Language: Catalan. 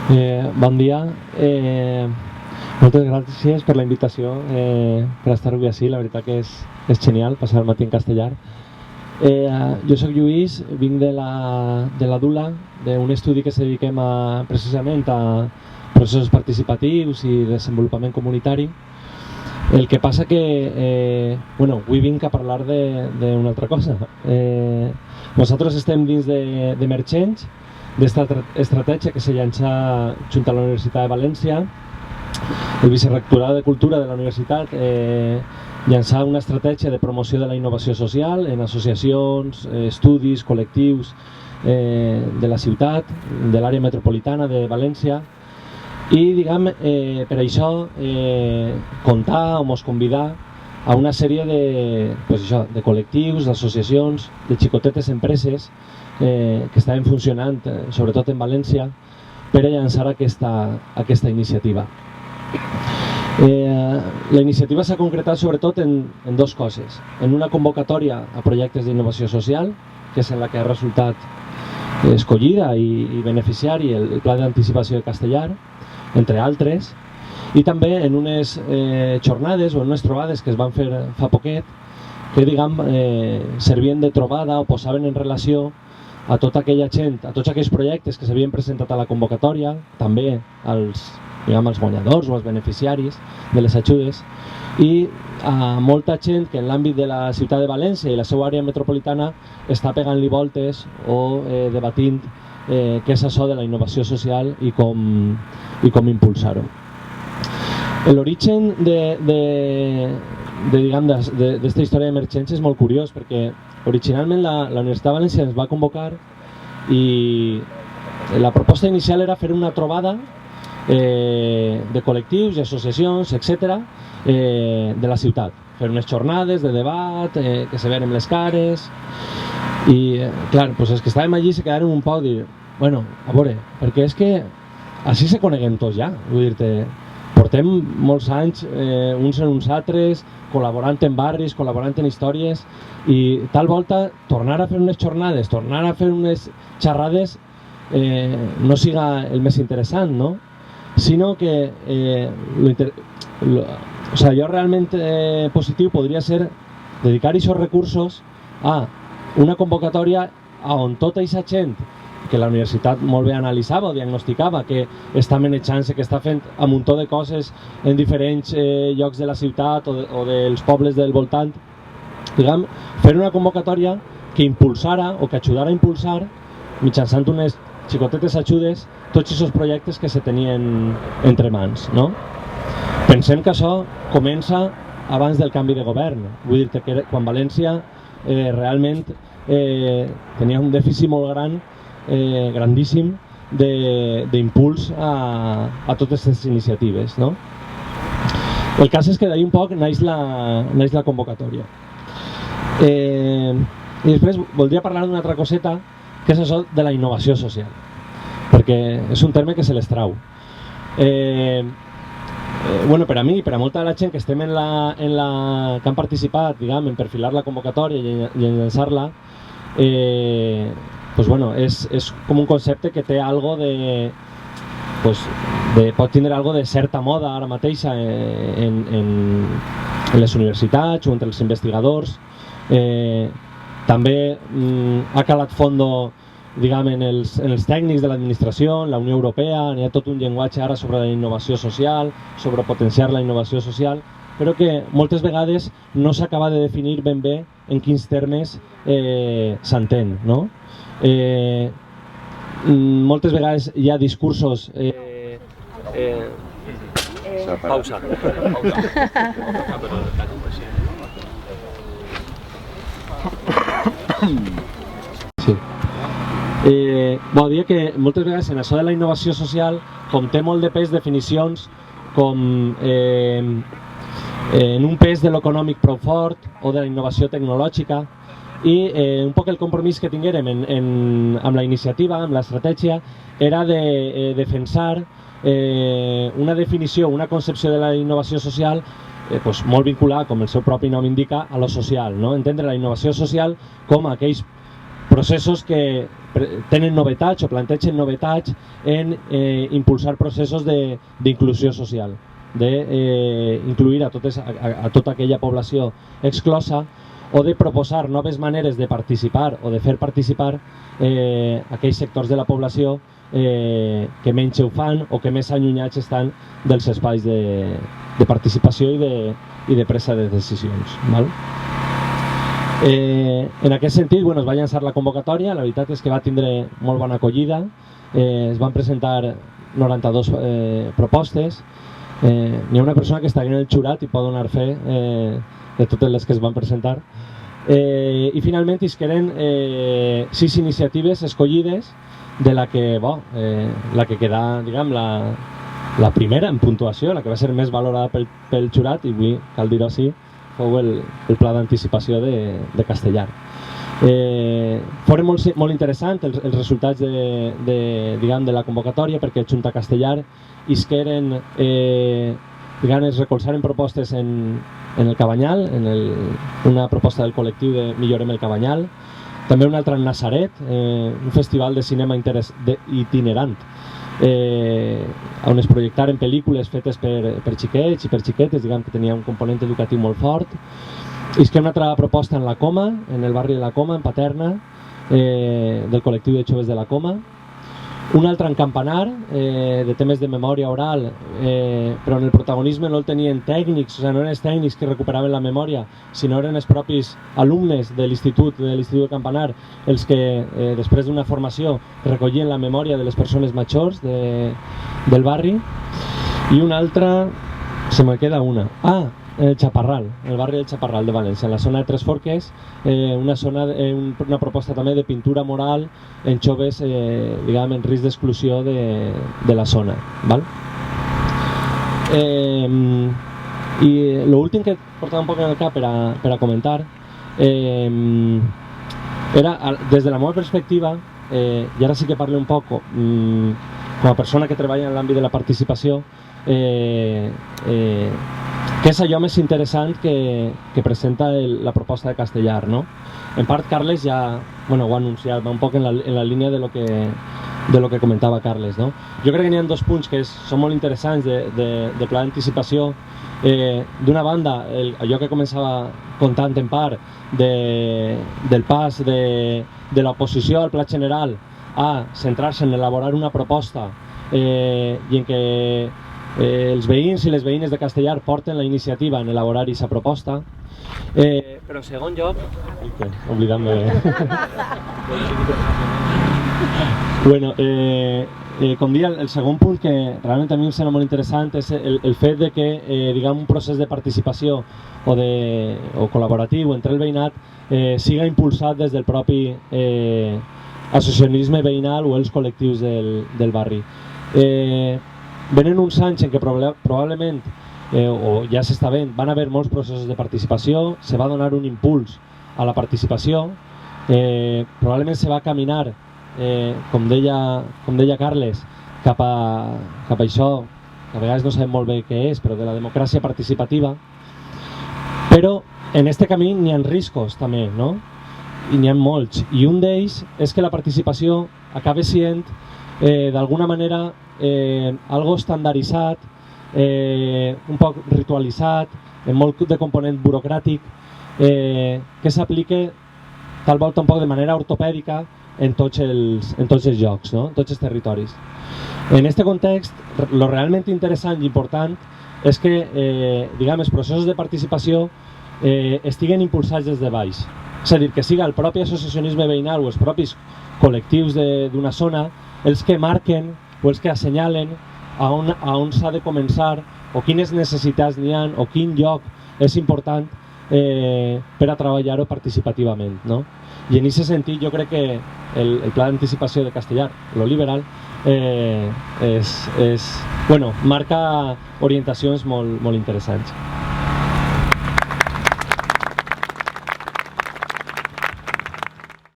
Bon dia. Moltes gràcies per la invitació, per estar avui així. La veritat que és genial passar el matí en castellà. Jo soc Lluís, vinc de la DULA, d'un estudi que se dediquem precisament a processos participatius i desenvolupament comunitari. El que passa que avui vinc a parlar d'una altra cosa. Nosaltres estem dins d'Emergents, d'esta estratègia que s'ha llançat junt a la Universitat de València. El vicerectorat de Cultura de la Universitat llançar una estratègia de promoció de la innovació social en associacions, estudis, col·lectius de la ciutat, de l'àrea metropolitana de València, i diguem, per això comptar o mos convidar a una sèrie de col·lectius, d'associacions, de xicotetes empreses que estaven funcionant, sobretot en València, per a llançar aquesta iniciativa. La iniciativa s'ha concretat sobretot en dues coses. En una convocatòria a projectes d'innovació social, que és en la que ha resultat escollida i beneficiari el Pla d'Anticipació de Castellar, entre altres, i també en unes jornades o en unes trobades que es van fer fa poquet, que servien de trobada o posaven en relació a tota aquella gent, a tots aquells projectes que s'havien presentat a la convocatòria, també als guanyadors o als beneficiaris de les ajudes, i a molta gent que en l'àmbit de la ciutat de València i la seva àrea metropolitana està pegant-li voltes o debatint què és això de la innovació social i com impulsar-ho. L'origen d'esta història d'emergència és molt curiós, perquè originalment la Universitat de València ens va convocar i la proposta inicial era fer una trobada de col·lectius i associacions, etc., de la ciutat. Fer unes jornades de debat, que se veuen les cares, i clar, els que estàvem allí se quedaren un poc dir, bueno, a veure, perquè és que així se coneguem tots ja, vull dir-te, portem molts anys uns en uns altres, col·laborant en barris, col·laborant en històries, i tal volta tornar a fer unes jornades, tornar a fer unes xerrades no siga el més interessant, no? Sinó que jo realment positiu podria ser dedicar aquests recursos a una convocatòria on tota aquesta gent que la universitat molt bé analitzava o diagnosticava, que està manejant-se, que està fent un muntó de coses en diferents llocs de la ciutat o dels pobles del voltant, fer una convocatòria que impulsara o que ajudara a impulsar, mitjançant unes xicotetes ajudes, tots aquests projectes que se tenien entre mans. Pensem que això comença abans del canvi de govern. Vull dir que quan València realment tenia un dèficit molt gran, grandíssim, d'impuls a totes aquestes iniciatives. El cas és que d'ahir un poc naix la convocatòria. I després voldria parlar d'una altra coseta, que és això de la innovació social, perquè és un terme que se les trau. Per a mi, per a molta de la gent que estem que han participat en perfilar la convocatòria i en llançar-la, és com un concepte que té algo pot tindre algo de certa moda ara mateixa en les universitats o entre els investigadors. També ha calat fondo en els tècnics de l'administració, en la Unió Europea, hi ha tot un llenguatge ara sobre la innovació social, sobre potenciar la innovació social, però que moltes vegades no s'acaba de definir ben bé en quins termes s'entén. Moltes vegades hi ha discursos... Pausa. Sí. Vol dir que moltes vegades en això de la innovació social com té molt de pes definicions com en un pes de l'econòmic prou fort o de la innovació tecnològica, i un poc el compromís que tinguérem amb la iniciativa, amb l'estratègia, era de defensar una definició, una concepció de la innovació social molt vinculada, com el seu propi nom indica, a lo social. Entendre la innovació social com aquells processos que tenen novetats o plantegen novetats en impulsar processos d'inclusió social, d'incluir a tota aquella població exclosa o de proposar noves maneres de participar o de fer participar aquells sectors de la població que menys ho fan o que més allunyats estan dels espais de participació i de presa de decisions. Val? En aquest sentit, bueno, es va llançar la convocatòria, la veritat és que va tindre molt bona acollida, es van presentar 92 propostes, n'hi ha una persona que està en el jurat i pot donar fe de totes les que es van presentar, i finalment isqueren 6 iniciatives escollides, de la que queda, diguem, la primera en puntuació, la que va ser més valorada pel jurat, i avui, cal dir-ho així, fou el pla d'anticipació de Castellar. Foren molt interessants els resultats de la convocatòria, perquè Junta Castellar isqueren, es recolzaren propostes en el Cabanyal, una proposta del col·lectiu de Millorem el Cabanyal, també una altra en Nazaret, un festival de cinema itinerant, on es projectaren pel·lícules fetes per xiquets i per xiquetes, diguem que tenia un component educatiu molt fort. És que una altra proposta en la Coma, en el barri de la Coma, en Paterna, del col·lectiu de joves de la Coma. Una altra en Campanar, de temes de memòria oral, però en el protagonisme no el tenien tècnics, o sigui, no eren els tècnics que recuperaven la memòria, sinó eren els propis alumnes de l'Institut de Campanar els que, després d'una formació, recollien la memòria de les persones majors del barri. I una altra, se me queda una. El Chaparral, el barri del Chaparral de València, en la zona de Tres Forques, una proposta també de pintura mural en joves en risc d'exclusió de la zona. I l'últim que portava un poc en el cap per a comentar era, des de la meva perspectiva, i ara sí que parlo un poc com a persona que treballa en l'àmbit de la participació, què és allò més interessant que presenta la proposta de Castellar, no? En part, Carles ja ho ha anunciat, va un poc en la línia de lo que comentava Carles, no? Jo crec que n'hi ha 2 punts que són molt interessants de pla d'anticipació. D'una banda, allò que començava contant en part del pas de l'oposició al pla general a centrar-se en elaborar una proposta i en què els veïns i les veïnes de Castellar porten la iniciativa en elaborar aquesta proposta, però en segon lloc, oblidant-me, com dia, el segon punt que realment a mi em sembla molt interessant és el fet de que un procés de participació o col·laboratiu entre el veïnat siga impulsat des del propi associacionisme veïnal o els col·lectius del barri. Venen uns anys en què probablement, o ja s'està veient, van haver molts processos de participació, se va donar un impuls a la participació, probablement se va caminar, com deia Carles, cap a això, que a vegades no sabem molt bé què és, però de la democràcia participativa, però en aquest camí n'hi ha riscos també, no? I n'hi ha molts, i un d'ells és que la participació acaba sent d'alguna manera algo estandarditzat, un poc ritualitzat, amb molt de component burocràtic, que s'aplica tal volta un poc de manera ortopèdica en tots els llocs, no? En tots els territoris. En aquest context, el realment interessant i important és que els processos de participació estiguen impulsats des de baix. És a dir, que siga el propi associacionisme veïnal o els propis col·lectius d'una zona els que marquen o els que assenyalen a on s'ha de començar o quines necessitats n'hi ha o quin lloc és important per a treballar-ho participativament, no? I en aquest sentit jo crec que el pla d'anticipació de Castellar, lo liberal, marca orientacions molt interessants.